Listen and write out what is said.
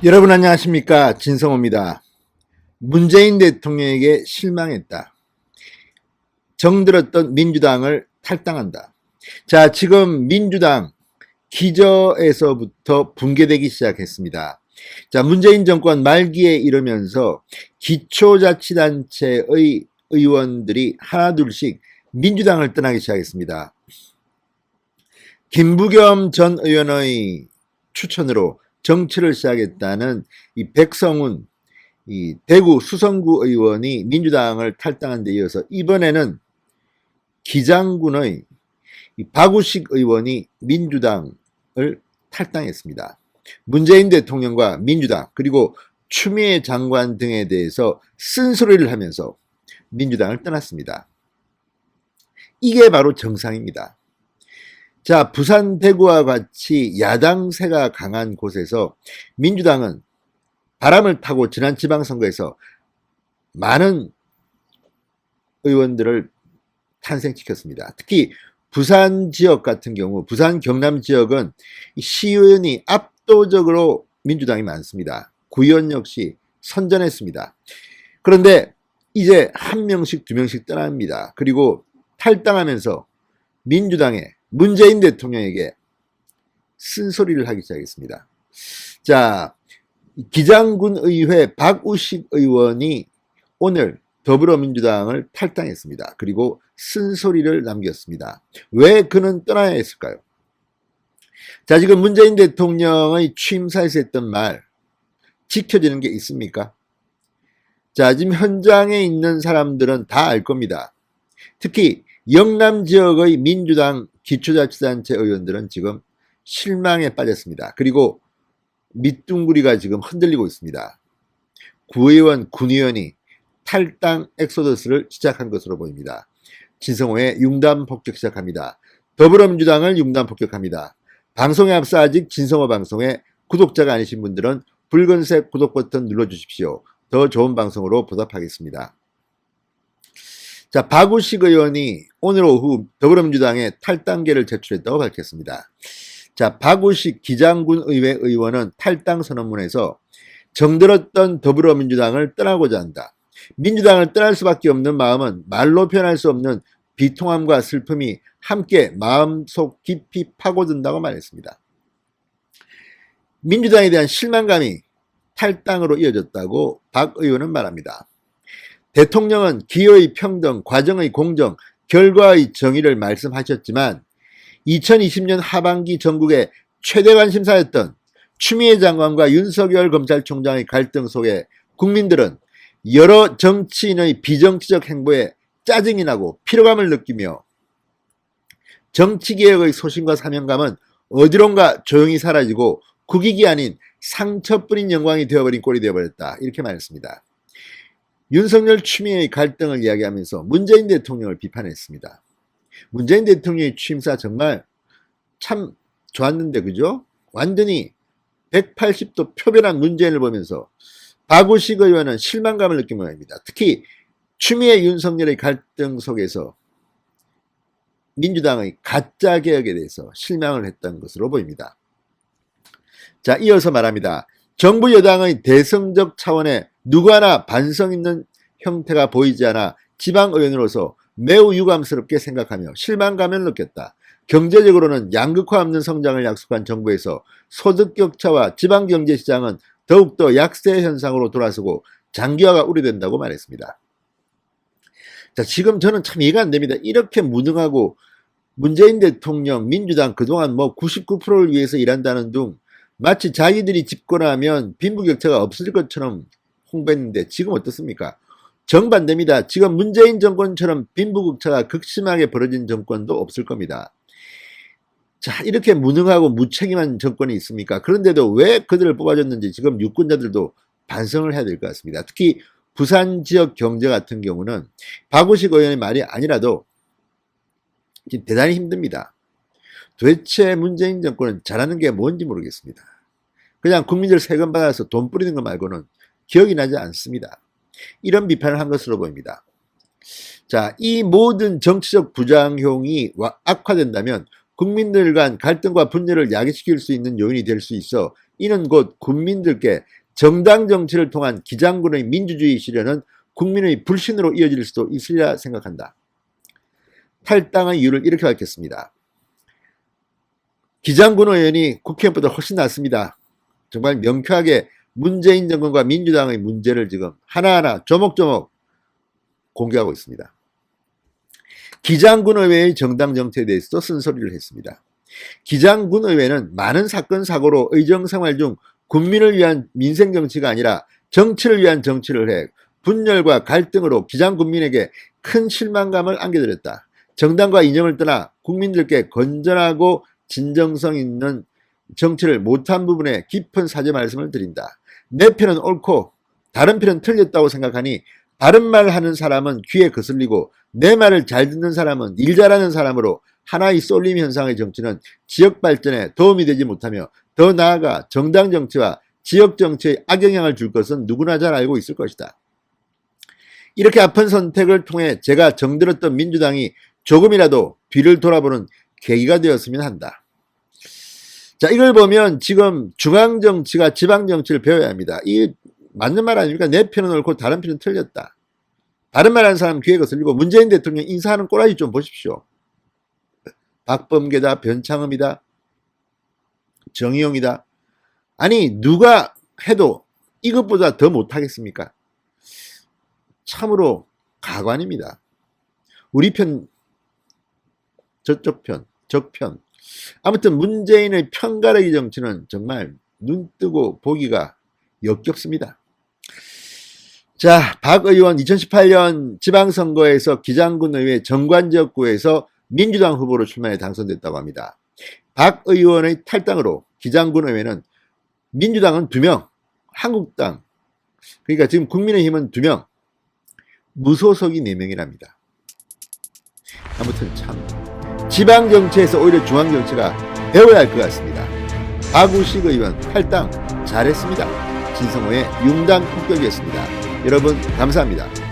여러분 안녕하십니까, 진성호입니다. 문재인 대통령에게 실망했다. 정들었던 민주당을 탈당한다. 자, 지금 민주당 기저에서부터 붕괴되기 시작했습니다. 자, 문재인 정권 말기에 이르면서 기초자치단체의 의원들이 하나둘씩 민주당을 떠나기 시작했습니다. 김부겸 전 의원의 추천으로 정치를 시작했다는 이 백성훈 이 대구 수성구 의원이 민주당을 탈당한 데 이어서 이번에는 기장군의 박우식 의원이 민주당을 탈당했습니다. 문재인 대통령과 민주당 그리고 추미애 장관 등에 대해서 쓴소리를 하면서 민주당을 떠났습니다. 이게 바로 정상입니다. 자, 부산, 대구와 같이 야당세가 강한 곳에서 민주당은 바람을 타고 지난 지방선거에서 많은 의원들을 탄생시켰습니다. 특히 부산 지역 같은 경우, 부산 경남 지역은 시의원이 압도적으로 민주당이 많습니다. 구의원 역시 선전했습니다. 그런데 이제 한 명씩 두 명씩 떠납니다. 그리고 탈당하면서 민주당의 문재인 대통령에게 쓴소리를 하기 시작했습니다. 자, 기장군 의회 박우식 의원이 오늘 더불어민주당을 탈당했습니다. 그리고 쓴소리를 남겼습니다. 왜 그는 떠나야 했을까요? 자, 지금 문재인 대통령의 취임사에서 했던 말 지켜지는 게 있습니까? 자, 지금 현장에 있는 사람들은 다 알 겁니다. 특히 영남 지역의 민주당 기초자치단체 의원들은 지금 실망에 빠졌습니다. 그리고 밑둥구리가 지금 흔들리고 있습니다. 구의원, 군의원이 탈당 엑소더스를 시작한 것으로 보입니다. 진성호의 융단 폭격 시작합니다. 더불어민주당을 융단 폭격합니다. 방송에 앞서 아직 진성호 방송에 구독자가 아니신 분들은 붉은색 구독 버튼 눌러주십시오. 더 좋은 방송으로 보답하겠습니다. 자, 박우식 의원이 오늘 오후 더불어민주당에 탈당계를 제출했다고 밝혔습니다. 자, 박우식 기장군 의회 의원은 탈당 선언문에서 정들었던 더불어민주당을 떠나고자 한다. 민주당을 떠날 수밖에 없는 마음은 말로 표현할 수 없는 비통함과 슬픔이 함께 마음속 깊이 파고든다고 말했습니다. 민주당에 대한 실망감이 탈당으로 이어졌다고 박 의원은 말합니다. 대통령은 기여의 평등, 과정의 공정, 결과의 정의를 말씀하셨지만 2020년 하반기 전국의 최대 관심사였던 추미애 장관과 윤석열 검찰총장의 갈등 속에 국민들은 여러 정치인의 비정치적 행보에 짜증이 나고 피로감을 느끼며 정치개혁의 소신과 사명감은 어디론가 조용히 사라지고 국익이 아닌 상처뿐인 영광이 되어버린 꼴이 되어버렸다. 이렇게 말했습니다. 윤석열 추미애의 갈등을 이야기하면서 문재인 대통령을 비판했습니다. 문재인 대통령의 취임사 정말 참 좋았는데 그죠? 완전히 180도 표변한 문재인을 보면서 박우식 의원은 실망감을 느낀 모양입니다. 특히 추미애 윤석열의 갈등 속에서 민주당의 가짜 개혁에 대해서 실망을 했던 것으로 보입니다. 자, 이어서 말합니다. 정부 여당의 대승적 차원의 누구 하나 반성 있는 형태가 보이지 않아 지방의원으로서 매우 유감스럽게 생각하며 실망감을 느꼈다. 경제적으로는 양극화 없는 성장을 약속한 정부에서 소득 격차와 지방경제시장은 더욱더 약세 현상으로 돌아서고 장기화가 우려된다고 말했습니다. 자, 지금 저는 참 이해가 안 됩니다. 이렇게 무능하고 문재인 대통령, 민주당 그동안 뭐 99%를 위해서 일한다는 둥 마치 자기들이 집권하면 빈부격차가 없을 것처럼 홍보했는데 지금 어떻습니까? 정반대입니다. 지금 문재인 정권처럼 빈부격차가 극심하게 벌어진 정권도 없을 겁니다. 자, 이렇게 무능하고 무책임한 정권이 있습니까? 그런데도 왜 그들을 뽑아줬는지 지금 유권자들도 반성을 해야 될 것 같습니다. 특히 부산 지역 경제 같은 경우는 박우식 의원의 말이 아니라도 지금 대단히 힘듭니다. 도대체 문재인 정권은 잘하는 게 뭔지 모르겠습니다. 그냥 국민들 세금 받아서 돈 뿌리는 것 말고는 기억이 나지 않습니다. 이런 비판을 한 것으로 보입니다. 자, 이 모든 정치적 부작용이 악화된다면 국민들 간 갈등과 분열을 야기시킬 수 있는 요인이 될 수 있어 이는 곧 국민들께 정당 정치를 통한 기장군의 민주주의 실현은 국민의 불신으로 이어질 수도 있으리라 생각한다. 탈당의 이유를 이렇게 밝혔습니다. 기장군 의원이 국회의원보다 훨씬 낫습니다. 정말 명쾌하게 문재인 정권과 민주당의 문제를 지금 하나하나 조목조목 공개하고 있습니다. 기장군 의회의 정당 정치에 대해서도 쓴소리를 했습니다. 기장군 의회는 많은 사건 사고로 의정생활 중 국민을 위한 민생 정치가 아니라 정치를 위한 정치를 해 분열과 갈등으로 기장군민에게 큰 실망감을 안겨드렸다. 정당과 이념을 떠나 국민들께 건전하고 진정성 있는 정치를 못한 부분에 깊은 사죄 말씀을 드린다. 내 편은 옳고 다른 편은 틀렸다고 생각하니 바른 말 하는 사람은 귀에 거슬리고 내 말을 잘 듣는 사람은 일 잘하는 사람으로 하나의 쏠림 현상의 정치는 지역 발전에 도움이 되지 못하며 더 나아가 정당 정치와 지역 정치에 악영향을 줄 것은 누구나 잘 알고 있을 것이다. 이렇게 아픈 선택을 통해 제가 정들었던 민주당이 조금이라도 뒤를 돌아보는 계기가 되었으면 한다. 자, 이걸 보면 지금 중앙정치가 지방정치를 배워야 합니다. 이 맞는 말 아닙니까? 내 편은 옳고 다른 편은 틀렸다. 다른 말 하는 사람 귀에 거슬리고 문재인 대통령 인사하는 꼬라지 좀 보십시오. 박범계다, 변창흠이다, 정의용이다. 아니 누가 해도 이것보다 더 못하겠습니까? 참으로 가관입니다. 우리 편, 저쪽 편, 적편. 아무튼 문재인의 편가르기 정치는 정말 눈뜨고 보기가 역겹습니다. 자, 박 의원 2018년 지방선거에서 기장군 의회 정관지역구에서 민주당 후보로 출마해 당선됐다고 합니다. 박 의원의 탈당으로 기장군 의회는 민주당은 2명, 한국당, 그러니까 지금 국민의힘은 2명, 무소속이 4명이랍니다. 아무튼 참 지방정치에서 오히려 중앙정치가 배워야 할 것 같습니다. 박우식 의원 탈당 잘했습니다. 진성호의 융단 폭격이었습니다. 여러분 감사합니다.